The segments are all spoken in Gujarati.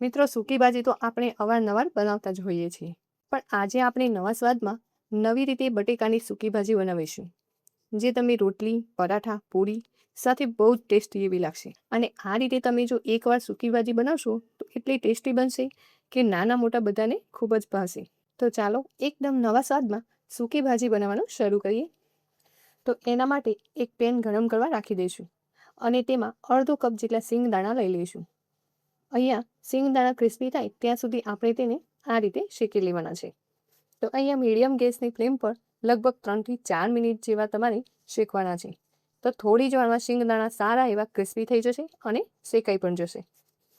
મિત્રો, સૂકી ભાજી તો આપણે અવારનવાર બનાવતા જ હોઈએ છીએ, પણ આજે આપણે નવા સ્વાદમાં નવી રીતે બટેકાની સૂકી ભાજી બનાવીશું, જે તમે રોટલી, પરાઠા, પૂરી સાથે બહુ જ ટેસ્ટી એવી લાગશે. અને આ રીતે તમે જો એકવાર સૂકી ભાજી બનાવશો તો એટલી ટેસ્ટી બનશે કે નાના મોટા બધાને ખૂબ જ ભાવશે. તો ચાલો એકદમ નવા સ્વાદમાં સૂકી ભાજી બનાવવાનું શરૂ કરીએ. તો એના માટે એક પેન ગરમ કરવા રાખી દઈશું અને તેમાં અડધો કપ જેટલા સિંગદાણા લઈ લઈશું. અહીંયા સિંગદાણા ક્રિસ્પી થાય ત્યાં સુધી આપણે તેને આ રીતે શેકી લેવાના છે. તો અહીંયા મીડિયમ ગેસની ફ્લેમ પર લગભગ 3 થી 4 મિનિટ જેવા તમારે શેકવાના છે. તો થોડી જ વારમાં સિંગદાણા સારા એવા ક્રિસ્પી થઈ જશે અને શેકાઈ પણ જશે.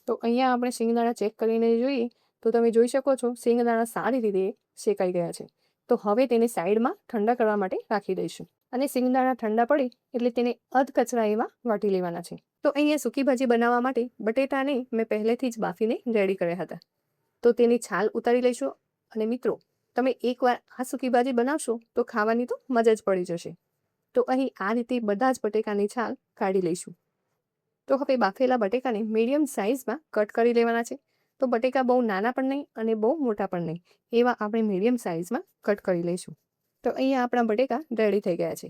તો અહીંયા આપણે સિંગદાણા ચેક કરીને જોઈએ તો તમે જોઈ શકો છો સિંગદાણા સારી રીતે શેકાઈ ગયા છે. તો હવે તેને સાઈડમાં ઠંડા કરવા માટે રાખી દઈશું અને સિંગદાણા ઠંડા પડે એટલે તેને અધકચરા એવા વાટી લેવાના છે. તો અહીંયા સૂકી ભાજી બનાવવા માટે બટેટાને મેં પહેલેથી જ બાફીને રેડી કર્યા હતા. તો તેની છાલ ઉતારી લઈશું. અને મિત્રો, તમે એકવાર આ સૂકી ભાજી બનાવશો તો ખાવાની તો મજા જ પડી જશે. તો અહીં આ રીતે બધા જ બટેકાની છાલ કાઢી લઈશું. તો હવે બાફેલા બટેકાને મીડિયમ સાઇઝમાં કટ કરી લેવાના છે. તો બટેકા બહુ નાના પણ નહીં અને બહુ મોટા પણ નહીં, એવા આપણે મીડિયમ સાઇઝમાં કટ કરી લઈશું. તો અહીંયા આપણા બટેકા રેડી થઈ ગયા છે.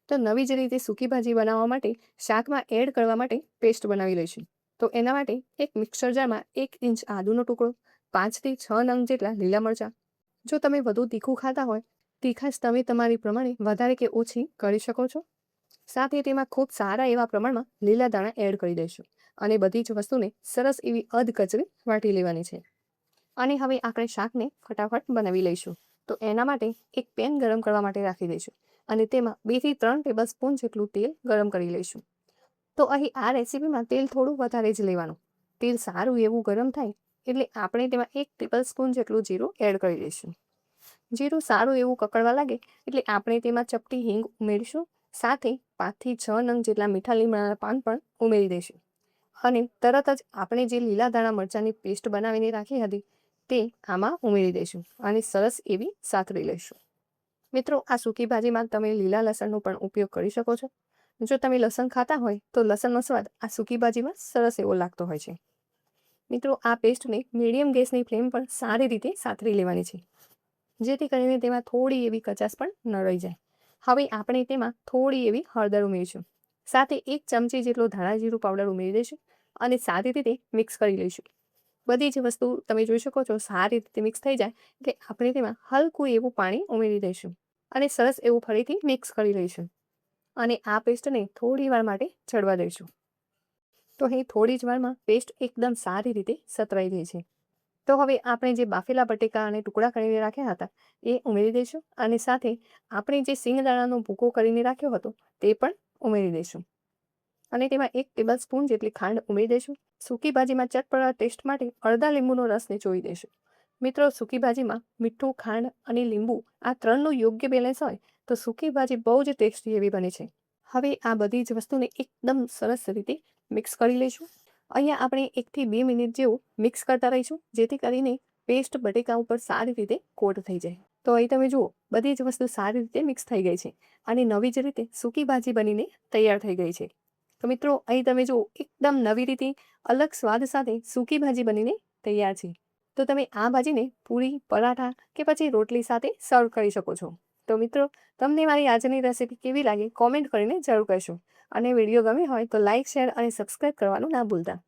તો નવી જ રીતે સૂકી ભાજી બનાવવા માટે શાકમાં એડ કરવા માટે પેસ્ટ બનાવી લઈશું. તો એના માટે એક મિક્સર જારમાં 1 ઇંચ આદુનો ટુકડો, 5 થી 6 નંગ જેટલા લીલા મરચાં. જો તમે વધુ તીખું ખાતા હોય, તીખાશ તમે તમારી પ્રમાણે વધારે કે ઓછી કરી શકો છો. સાથે તેમાં ખૂબ સારા એવા પ્રમાણમાં લીલા દાણા એડ કરી દઈશું અને બધી જ વસ્તુને સરસ એવી અધકચરી વાટી લેવાની છે. અને હવે આપણે શાકને ફટાફટ બનાવી લઈશું. તો એના માટે એક પેન ગરમ કરવા માટે રાખી દઈશું અને તેમાં 2 થી 3 ટેબલસ્પૂન જેટલું તેલ ગરમ કરી લઈશું. તો અહીં આ રેસીપીમાં તેલ થોડું વધારે જ લેવાનું. તેલ સારું એવું ગરમ થાય એટલે આપણે તેમાં 1 ટેબલસ્પૂન જેટલું જીરું એડ કરી દઈશું. જીરું સારું એવું કકળવા લાગે એટલે આપણે તેમાં ચપટી હિંગ ઉમેરીશું. સાથે 5 થી 6 નંગ જેટલા મીઠા લીમડાના પાન પણ ઉમેરી દઈશું. અને તરત જ આપણે જે લીલા દાણા મરચાંની પેસ્ટ બનાવીને રાખી હતી તે આમાં ઉમેરી દઈશું અને સરસ એવી સાતળી લઈશું. મિત્રો, આ સૂકી ભાજીમાં તમે લીલા લસણનો પણ ઉપયોગ કરી શકો છો. જો તમે લસણ ખાતા હોય તો લસણનો સ્વાદ આ સૂકી ભાજીમાં સરસ એવો લાગતો હોય છે. મિત્રો, આ પેસ્ટને મીડિયમ ગેસની ફ્લેમ પર સારી રીતે સાતળી લેવાની છે, જેથી કરીને તેમાં થોડી એવી કચાશ પણ ન રહી જાય. હવે આપણે તેમાં થોડી એવી હળદર ઉમેરીશું. સાથે 1 ચમચી જેટલો ધાણા જીરું પાવડર ઉમેરી દઈશું અને સારી રીતે મિક્સ કરી લઈશું. બધી જ વસ્તુ તમે જોઈ શકો છો સારી રીતે મિક્સ થઈ જાય એટલે આપણે તેમાં હલકું એવું પાણી ઉમેરી દઈશું અને સરસ એવું ફરીથી મિક્સ કરી લઈશું. અને આ પેસ્ટને થોડી વાર માટે ચડવા દઈશું. તો અહીં થોડી જ વારમાં પેસ્ટ એકદમ સારી રીતે સતરાઈ ગઈ છે. તો હવે આપણે જે બાફેલા બટેકા અને ટુકડા કરીને રાખ્યા હતા એ ઉમેરી દઈશું અને સાથે આપણે જે સિંગદાણાનો ભૂકો કરીને રાખ્યો હતો તે પણ ઉમેરી દઈશું. અને તેમાં 1 ટેબલસ્પૂન જેટલી ખાંડ ઉમેરી દઈશું. સૂકી ભાજીમાં ચટપટા ટેસ્ટ માટે અડધા લીંબુનો રસ નીચોવી દઈશું. મિત્રો, સૂકી ભાજીમાં મીઠું, ખાંડ અને લીંબુ આ 3નું યોગ્ય બેલેન્સ હોય તો સૂકી ભાજી બહુ જ ટેસ્ટી એવી બને છે. હવે આ બધી જ વસ્તુને એકદમ સરસ રીતે મિક્સ કરી લઈશું. અહીંયા આપણે 1 થી 2 મિનિટ જેવું મિક્સ કરતા રહીશું, જેથી કરીને પેસ્ટ બટેકા ઉપર સારી રીતે કોટ થઈ જાય. તો અહીં તમે જુઓ બધી જ વસ્તુ સારી રીતે મિક્સ થઈ ગઈ છે અને નવી જ રીતે સૂકી ભાજી બનીને તૈયાર થઈ ગઈ છે. તો મિત્રો, અહીં તમે જુઓ એકદમ નવી રીતે અલગ સ્વાદ સાથે સૂકી ભાજી બનીને તૈયાર છે. તો તમે આ ભાજીને પૂરી, પરાઠા કે પછી રોટલી સાથે સર્વ કરી શકો છો. તો મિત્રો, તમને મારી આજની રેસીપી કેવી લાગી કોમેન્ટ કરીને જરૂર કહેશો. અને વિડીયો ગમે હોય તો લાઇક, શેર અને સબસ્ક્રાઈબ કરવાનું ના ભૂલતા.